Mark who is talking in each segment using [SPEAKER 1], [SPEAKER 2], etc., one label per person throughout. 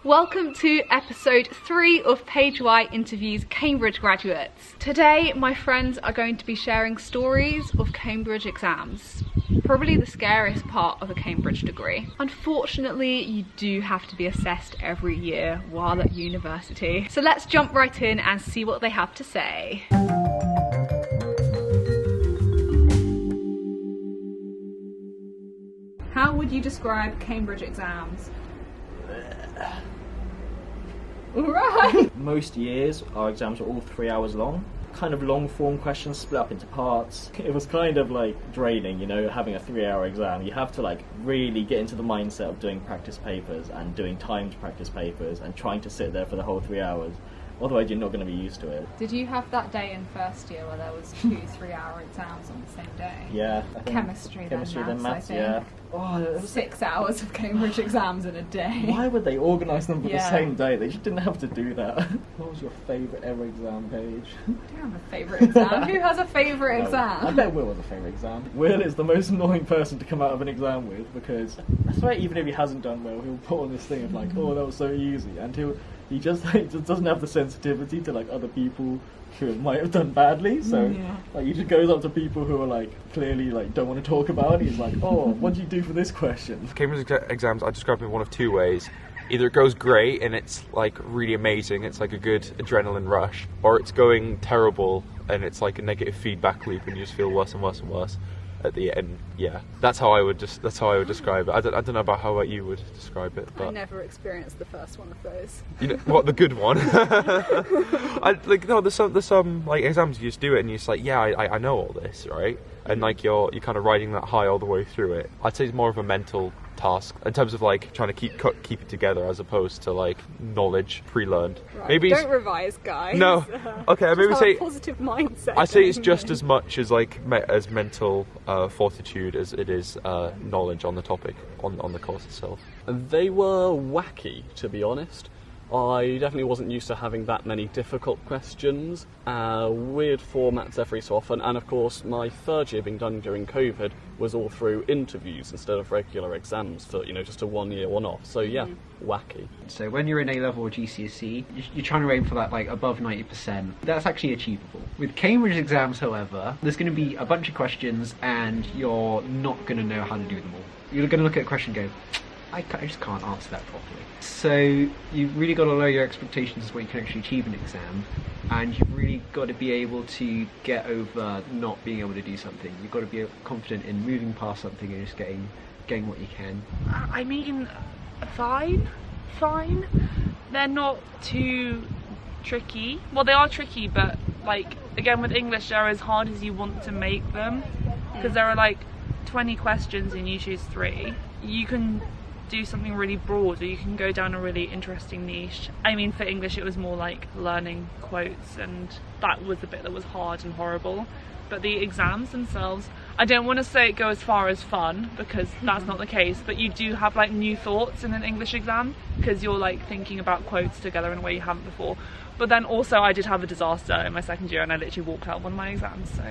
[SPEAKER 1] Welcome to episode 3 of PaigeY Interviews Cambridge Graduates. Today my friends are going to be sharing stories of Cambridge exams. Probably the scariest part of a Cambridge degree. Unfortunately, you do have to be assessed every year while at university. So let's jump right in and see what they have to say. How would you describe Cambridge exams? Alright!
[SPEAKER 2] Most years our exams are all 3 hours long. Kind of long form questions split up into parts. It was kind of like draining, you know, having a 3-hour exam. You have to like really get into the mindset of doing practice papers and doing timed practice papers and trying to sit there for the whole 3 hours. Otherwise you're not going to be used to it.
[SPEAKER 1] Did you have that day in first year where there was 2 3-hour exams on the same day?
[SPEAKER 2] Yeah.
[SPEAKER 1] Chemistry then maths, I think.
[SPEAKER 2] Yeah. Oh,
[SPEAKER 1] 6 hours of Cambridge exams in a day.
[SPEAKER 2] Why would they organise them for the same day? They just didn't have to do that. What was your favourite ever exam, Paige?
[SPEAKER 1] I don't have a favourite exam. Who has a favourite exam?
[SPEAKER 2] I bet Will has a favourite exam. Will is the most annoying person to come out of an exam with, because I swear even if he hasn't done well, he'll put on this thing of like, oh, that was so easy, and he just doesn't have the sensitivity to like other people who might have done badly, so like he just goes up to people who are like clearly like don't want to talk about it. He's like, oh, what do you do for this question?
[SPEAKER 3] Cambridge exams I describe in one of two ways. Either it goes great and it's like really amazing, it's like a good adrenaline rush, or it's going terrible and it's like a negative feedback loop and you just feel worse and worse and worse at the end. Yeah, that's how I would describe it. I don't know about how about you would describe it. But
[SPEAKER 1] I never experienced the first one of those.
[SPEAKER 3] You know what, the good one? There's some like exams you just do it and you're just like, yeah, I know all this, right? And like you're kind of riding that high all the way through it. I'd say it's more of a mental task in terms of like trying to keep it together as opposed to like knowledge pre-learned.
[SPEAKER 1] Right.
[SPEAKER 3] Maybe
[SPEAKER 1] don't revise, guys.
[SPEAKER 3] No. Okay, maybe
[SPEAKER 1] have
[SPEAKER 3] say
[SPEAKER 1] a positive mindset.
[SPEAKER 3] I say it's just as much as like as mental fortitude as it is knowledge on the topic on the course itself.
[SPEAKER 4] They were wacky, to be honest. I definitely wasn't used to having that many difficult questions, weird formats every so often, and of course my third year being done during COVID was all through interviews instead of regular exams for, you know, just a 1 year one-off, so yeah, wacky.
[SPEAKER 5] So when you're in A-level or GCSE, you're trying to aim for that like above 90%. That's actually achievable. With Cambridge exams, however, there's going to be a bunch of questions and you're not going to know how to do them all. You're going to look at a question and go, I just can't answer that properly. So you've really got to lower your expectations of what you can actually achieve in an exam, and you've really got to be able to get over not being able to do something. You've got to be confident in moving past something and just getting what you can.
[SPEAKER 6] I mean, fine. They're not too tricky. Well, they are tricky, but like again with English, they're as hard as you want to make them, because there are like 20 questions and you choose 3. You can do something really broad, or you can go down a really interesting niche. I mean, for English it was more like learning quotes, and that was the bit that was hard and horrible. But the exams themselves, I don't want to say it go as far as fun, because that's not the case, but you do have like new thoughts in an English exam, because you're like thinking about quotes together in a way you haven't before. But then also I did have a disaster in my second year and I literally walked out of one of my exams, so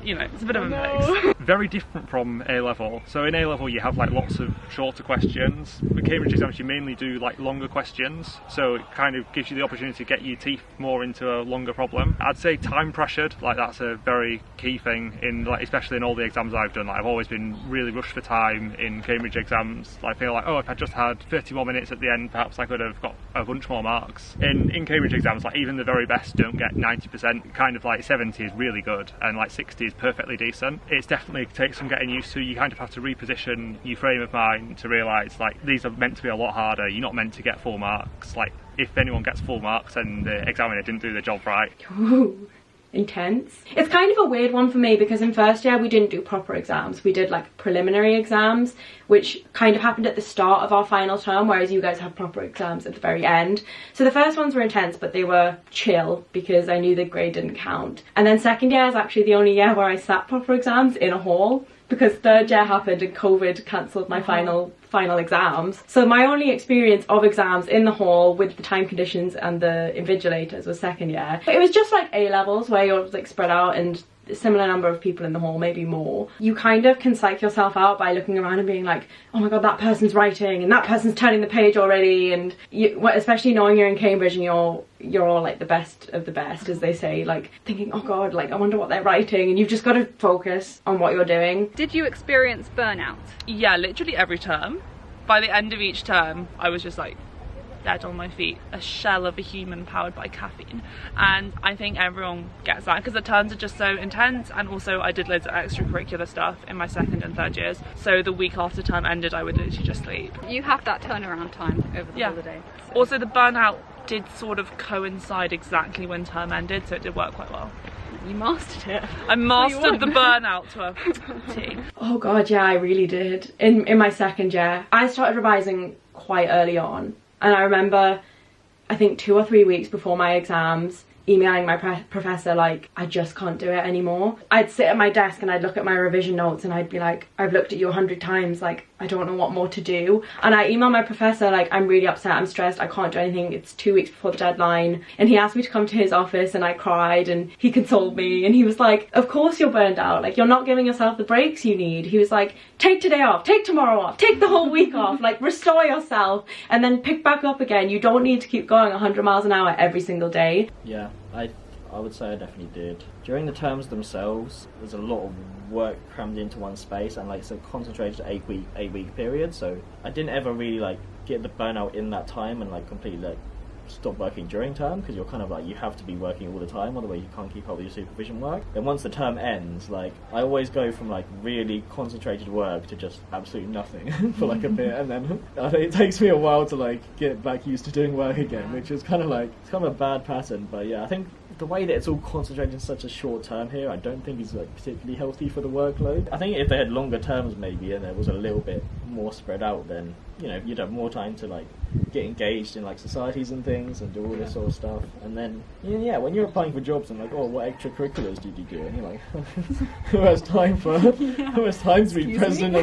[SPEAKER 6] you know, it's a bit of a mix.
[SPEAKER 7] Very different from A-level. So in A-level you have like lots of shorter questions. With Cambridge exams you mainly do like longer questions, so it kind of gives you the opportunity to get your teeth more into a longer problem. I'd say time pressured, like that's a very key thing in like, especially in all the exams I've done. Like, I've always been really rushed for time in Cambridge exams. Like, I feel like, oh, if I just had 30 more minutes at the end, perhaps I could have got a bunch more marks. In Cambridge exams, like even the very best don't get 90%. Kind of like 70 is really good, and like 60 is perfectly decent. It's definitely takes some getting used to. You kind of have to reposition your frame of mind to realise like these are meant to be a lot harder. You're not meant to get full marks. Like if anyone gets full marks then the examiner didn't do the job right.
[SPEAKER 8] Ooh, intense. It's kind of a weird one for me because in first year we didn't do proper exams. We did like preliminary exams, which kind of happened at the start of our final term, whereas you guys have proper exams at the very end. So the first ones were intense, but they were chill because I knew the grade didn't count. And then second year is actually the only year where I sat proper exams in a hall, because third year happened and COVID cancelled my final exams. So my only experience of exams in the hall with the time conditions and the invigilators was second year. But it was just like A-levels where you're like spread out and a similar number of people in the hall, maybe more, you kind of can psych yourself out by looking around and being like, oh my god, that person's writing and that person's turning the page already. And you, especially knowing you're in Cambridge and you're all like the best of the best, as they say, like thinking, oh god, like I wonder what they're writing, and you've just got to focus on what you're doing.
[SPEAKER 1] Did you experience burnout?
[SPEAKER 6] Yeah, literally every term. By the end of each term, I was just like dead on my feet, a shell of a human powered by caffeine. And I think everyone gets that because the terms are just so intense, and also I did loads of extracurricular stuff in my second and third years, so the week after term ended I would literally just sleep.
[SPEAKER 1] You have that turnaround time over the holiday. So.
[SPEAKER 6] Also the burnout did sort of coincide exactly when term ended, so it did work quite well.
[SPEAKER 1] You mastered it.
[SPEAKER 6] I mastered the burnout to a T.
[SPEAKER 8] Oh god, yeah, I really did. In my second year, I started revising quite early on, and I remember, I think 2 or 3 weeks before my exams, emailing my professor like, I just can't do it anymore. I'd sit at my desk and I'd look at my revision notes and I'd be like, I've looked at you 100 times, like I don't know what more to do. And I emailed my professor like, I'm really upset, I'm stressed, I can't do anything, it's 2 weeks before the deadline. And he asked me to come to his office and I cried and he consoled me and he was like, of course you're burned out, like you're not giving yourself the breaks you need. He was like, take today off, take tomorrow off, take the whole week off, like restore yourself and then pick back up again. You don't need to keep going 100 miles an hour every single day.
[SPEAKER 2] Yeah, I would say I definitely did. During the terms themselves, there's a lot of work crammed into one space, and like it's a concentrated 8 week period, so I didn't ever really like get the burnout in that time and like completely like stop working during term, because you're kind of like, you have to be working all the time, otherwise you can't keep up with your supervision work. Then once the term ends, like I always go from like really concentrated work to just absolutely nothing for like a bit, and then it takes me a while to like get back used to doing work again, which is kind of like, it's kind of a bad pattern. But yeah, I think the way that it's all concentrated in such a short term here, I don't think is like particularly healthy for the workload. I think if they had longer terms maybe and there was a little bit more spread out, then you know you'd have more time to like get engaged in like societies and things and do all this sort of stuff. And then yeah, when you're applying for jobs and like, oh, what extracurriculars did you do? And you're like, who has time to be president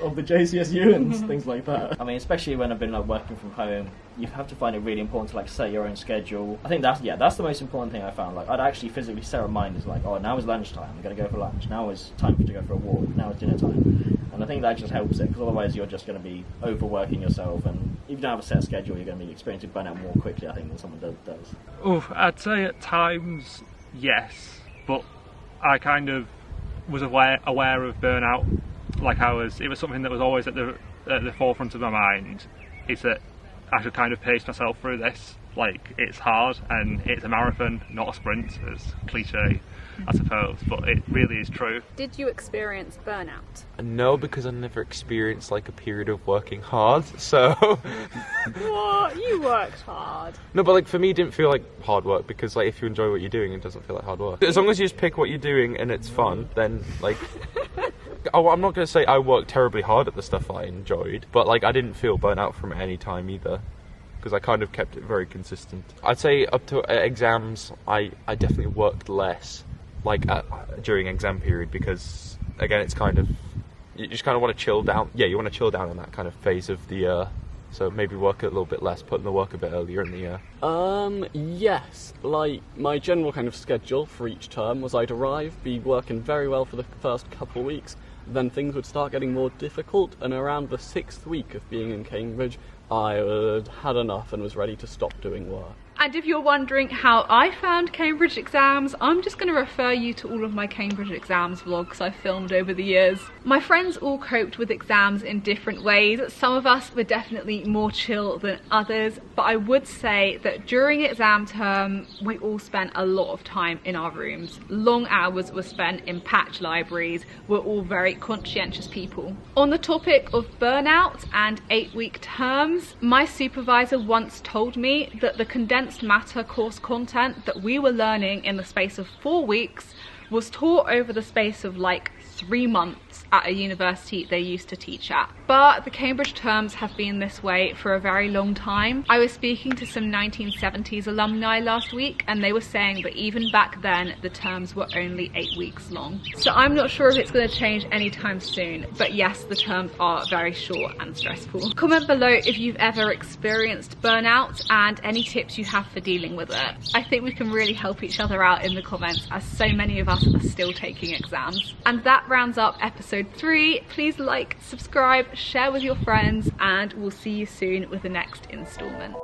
[SPEAKER 2] of the JCSU and things like that? I mean, especially when I've been like working from home, you have to find it really important to like set your own schedule. I think that's the most important thing I found. Like I'd actually physically set reminders like, oh, now is lunchtime, I'm going to go for lunch. Now is time to go for a walk. Now is dinner time. And I think that just helps it, because otherwise you're just going to be overworking yourself, and if you don't have a set schedule, you're going to be experiencing burnout more quickly, I think, than someone does.
[SPEAKER 7] Oh, I'd say at times, yes, but I kind of was aware of burnout. Like it was something that was always at the forefront of my mind, is that I should kind of pace myself through this. Like, it's hard, and it's a marathon, not a sprint, as cliche, I suppose, but it really is true.
[SPEAKER 1] Did you experience burnout?
[SPEAKER 3] No, because I never experienced like a period of working hard, so...
[SPEAKER 1] What? You worked hard.
[SPEAKER 3] No, but like for me it didn't feel like hard work, because like if you enjoy what you're doing, it doesn't feel like hard work. As long as you just pick what you're doing and it's fun, then like... I'm not going to say I worked terribly hard at the stuff I enjoyed, but like I didn't feel burnt out from any time either, because I kind of kept it very consistent. I'd say up to exams, I definitely worked less, like during exam period, because again, it's kind of, you just kind of want to chill down. Yeah, you want to chill down in that kind of phase of the year, so maybe work a little bit less, put in the work a bit earlier in the year.
[SPEAKER 4] Yes, like my general kind of schedule for each term was I'd arrive, be working very well for the first couple of weeks, then things would start getting more difficult, and around the 6th week of being in Cambridge, I had had enough and was ready to stop doing work.
[SPEAKER 1] And if you're wondering how I found Cambridge exams, I'm just going to refer you to all of my Cambridge exams vlogs I've filmed over the years. My friends all coped with exams in different ways. Some of us were definitely more chill than others, but I would say that during exam term, we all spent a lot of time in our rooms. Long hours were spent in patch libraries. We're all very conscientious people. On the topic of burnout and 8-week terms, my supervisor once told me that the condensed matter course content that we were learning in the space of 4 weeks was taught over the space of like 3 months at a university they used to teach at. But the Cambridge terms have been this way for a very long time. I was speaking to some 1970s alumni last week, and they were saying that even back then the terms were only 8 weeks long. So I'm not sure if it's going to change anytime soon, but yes, the terms are very short and stressful. Comment below if you've ever experienced burnout and any tips you have for dealing with it. I think we can really help each other out in the comments, as so many of us are still taking exams. And that rounds up episode 3. Please like, subscribe, share with your friends, and we'll see you soon with the next installment.